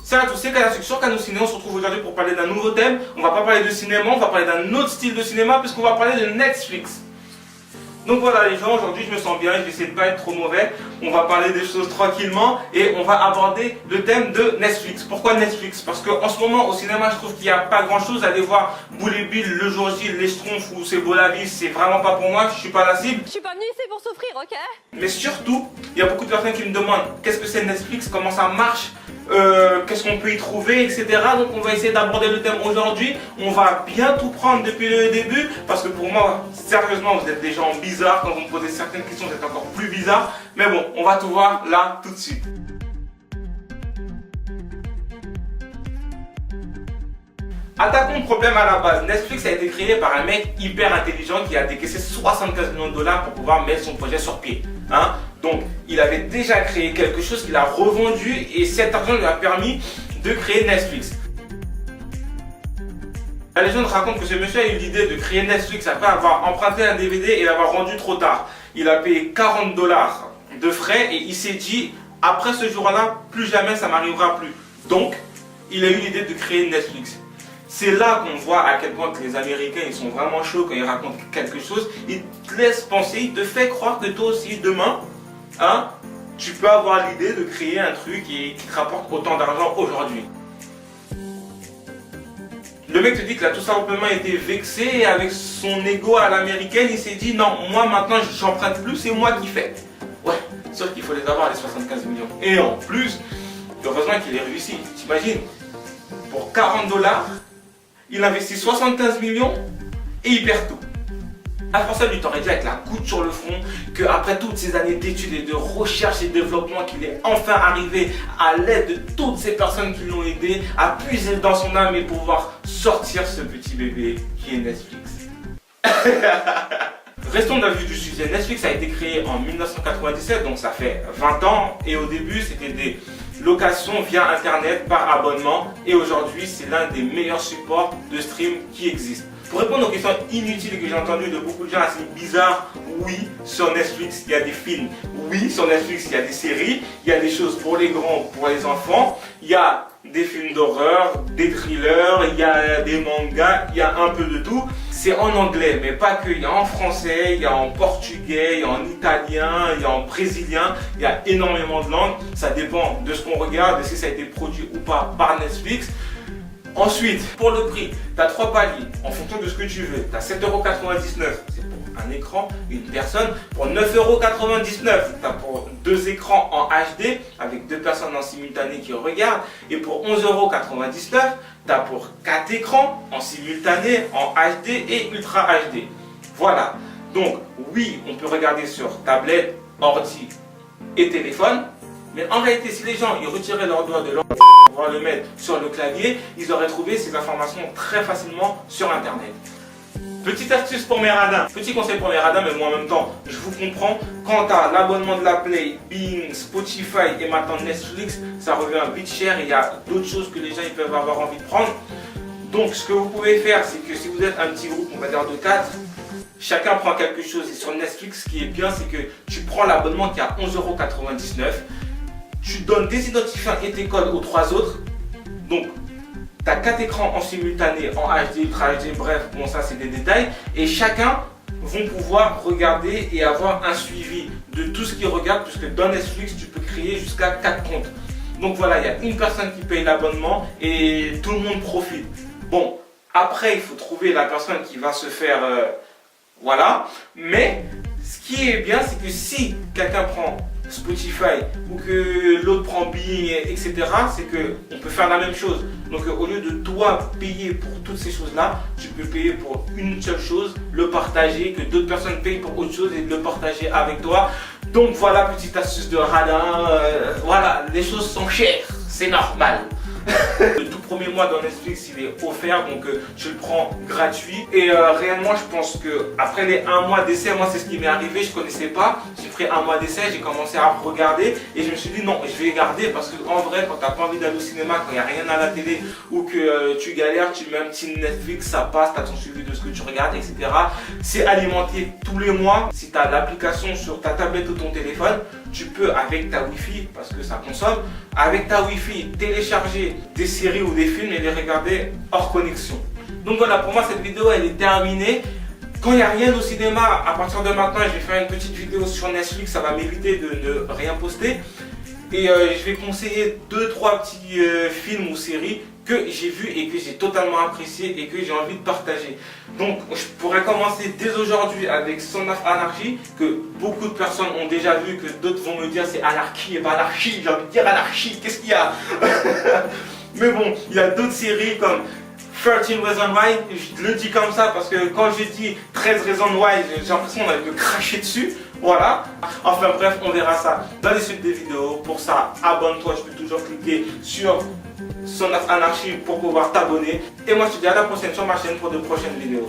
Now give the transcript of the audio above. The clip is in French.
Salut à tous, c'est Kalassuk sur Canal Ciné. On se retrouve aujourd'hui pour parler d'un nouveau thème. On va pas parler de cinéma, on va parler d'un autre style de cinéma puisqu'on va parler de Netflix. Donc voilà les gens, aujourd'hui je me sens bien, je vais essayer de ne pas être trop mauvais. On va parler des choses tranquillement et on va aborder le thème de Netflix. Pourquoi Netflix? Parce qu'en ce moment au cinéma je trouve qu'il n'y a pas grand chose. Aller voir Boule et Bill, Le Jour J, Les Schtroumpfs ou C'est beau la vie, c'est vraiment pas pour moi, je suis pas la cible. Je suis pas venue ici pour souffrir, ok? Mais surtout, il y a beaucoup de personnes qui me demandent qu'est-ce que c'est Netflix, comment ça marche, qu'est-ce qu'on peut y trouver, etc. Donc on va essayer d'aborder le thème aujourd'hui. On va bien tout prendre depuis le début parce que pour moi, sérieusement, vous êtes des gens bizarres. Quand vous me posez certaines questions, vous êtes encore plus bizarres. Mais bon, on va tout voir là tout de suite. Attaquons le problème à la base. Netflix a été créé par un mec hyper intelligent qui a décaissé 75 millions de dollars pour pouvoir mettre son projet sur pied. Hein? Donc, il avait déjà créé quelque chose qu'il a revendu et cet argent lui a permis de créer Netflix. La légende raconte que ce monsieur a eu l'idée de créer Netflix après avoir emprunté un DVD et l'avoir rendu trop tard. Il a payé 40 dollars de frais et il s'est dit, après ce jour-là, plus jamais ça m'arrivera plus. Donc, il a eu l'idée de créer Netflix. C'est là qu'on voit à quel point que les Américains ils sont vraiment chauds quand ils racontent quelque chose. Ils te laissent penser, ils te font croire que toi aussi demain, hein, tu peux avoir l'idée de créer un truc qui te rapporte autant d'argent aujourd'hui. Le mec te dit qu'il a tout simplement été vexé et avec son ego à l'américaine, il s'est dit non, moi maintenant j'emprunte plus, c'est moi qui fais. Ouais, sauf qu'il faut les avoir les 75 millions. Et en plus, heureusement qu'il est réussi. T'imagines, pour 40 dollars, il investit 75 millions et il perd tout. Un Français lui t'aurait dit avec la goutte sur le front qu'après toutes ces années d'études et de recherche et de développement qu'il est enfin arrivé à l'aide de toutes ces personnes qui l'ont aidé à puiser dans son âme et pouvoir sortir ce petit bébé qui est Netflix. Restons dans le vif du sujet. Netflix a été créé en 1997, donc ça fait 20 ans et au début c'était des locations via internet par abonnement et aujourd'hui c'est l'un des meilleurs supports de stream qui existent. Pour répondre aux questions inutiles que j'ai entendues de beaucoup de gens assez bizarres, oui, sur Netflix il y a des films, oui, sur Netflix il y a des séries, il y a des choses pour les grands, pour les enfants, il y a des films d'horreur, des thrillers, il y a des mangas, il y a un peu de tout. C'est en anglais, mais pas que, il y a en français, il y a en portugais, il y a en italien, il y a en brésilien, il y a énormément de langues. Ça dépend de ce qu'on regarde, de si ça a été produit ou pas par Netflix. Ensuite, pour le prix, tu as 3 paliers en fonction de ce que tu veux. Tu as 7,99 €, c'est pour un écran, une personne. Pour 9,99 €, tu as pour 2 écrans en HD avec 2 personnes en simultané qui regardent. Et pour 11,99 €, tu as pour 4 écrans en simultané, en HD et Ultra HD. Voilà. Donc, oui, on peut regarder sur tablette, ordi et téléphone. Mais en réalité, si les gens ils retiraient leur doigt de leur pour pouvoir le mettre sur le clavier, ils auraient trouvé ces informations très facilement sur internet. Petite astuce pour mes radins, petit conseil pour les radins, mais moi en même temps, je vous comprends. Quant à l'abonnement de la Play, Bing, Spotify et maintenant Netflix, ça revient vite cher et il y a d'autres choses que les gens ils peuvent avoir envie de prendre. Donc ce que vous pouvez faire, c'est que si vous êtes un petit groupe, on va dire de 4, chacun prend quelque chose. Et sur Netflix, ce qui est bien, c'est que tu prends l'abonnement qui est à 11,99 €. Tu donnes des identifiants et tes codes aux 3 autres. Donc, tu as 4 écrans en simultané, en HD, Ultra HD, bref, bon ça c'est des détails. Et chacun vont pouvoir regarder et avoir un suivi de tout ce qu'ils regardent, puisque dans Netflix, tu peux créer jusqu'à 4 comptes. Donc voilà, il y a une personne qui paye l'abonnement et tout le monde profite. Bon, après il faut trouver la personne qui va se faire... voilà. Mais, ce qui est bien, c'est que si quelqu'un prend Spotify ou que l'autre prend Bing, etc., c'est qu'on peut faire la même chose. Donc au lieu de toi payer pour toutes ces choses-là, tu peux payer pour une seule chose, le partager, que d'autres personnes payent pour autre chose et le partager avec toi. Donc voilà, petite astuce de radin, voilà, les choses sont chères, c'est normal. Le tout premier mois dans Netflix, il est offert, donc tu le prends gratuit. Et réellement, je pense que après les 1 mois d'essai, moi c'est ce qui m'est arrivé, je connaissais pas. J'ai pris 1 mois d'essai, j'ai commencé à regarder et je me suis dit non, je vais garder parce qu'en vrai, quand t'as pas envie d'aller au cinéma, quand il n'y a rien à la télé ou que tu galères, tu mets un petit Netflix, ça passe, t'as ton suivi de ce que tu regardes, etc. C'est alimenté tous les mois. Si tu as l'application sur ta tablette ou ton téléphone, tu peux avec ta Wi-Fi, parce que ça consomme, avec ta Wi-Fi télécharger des séries ou des films et les regarder hors connexion. Donc voilà, pour moi cette vidéo elle est terminée. Quand il n'y a rien au cinéma, à partir de maintenant, je vais faire une petite vidéo sur Netflix, ça va m'éviter de ne rien poster. Et je vais conseiller 2-3 petits films ou séries que j'ai vus et que j'ai totalement apprécié et que j'ai envie de partager. Donc je pourrais commencer dès aujourd'hui avec Son of Anarchy, que beaucoup de personnes ont déjà vu, que d'autres vont me dire c'est anarchie et pas anarchie, j'ai envie de dire anarchie, qu'est-ce qu'il y a? Mais bon, il y a d'autres séries comme 13 Reasons Why, je le dis comme ça parce que quand je dis 13 Reasons Why, j'ai l'impression qu'on a me cracher dessus. Voilà, enfin bref, on verra ça dans les suites des vidéos. Pour ça, abonne-toi, je peux toujours cliquer sur Son of Anarchy pour pouvoir t'abonner. Et moi je te dis à la prochaine sur ma chaîne pour de prochaines vidéos.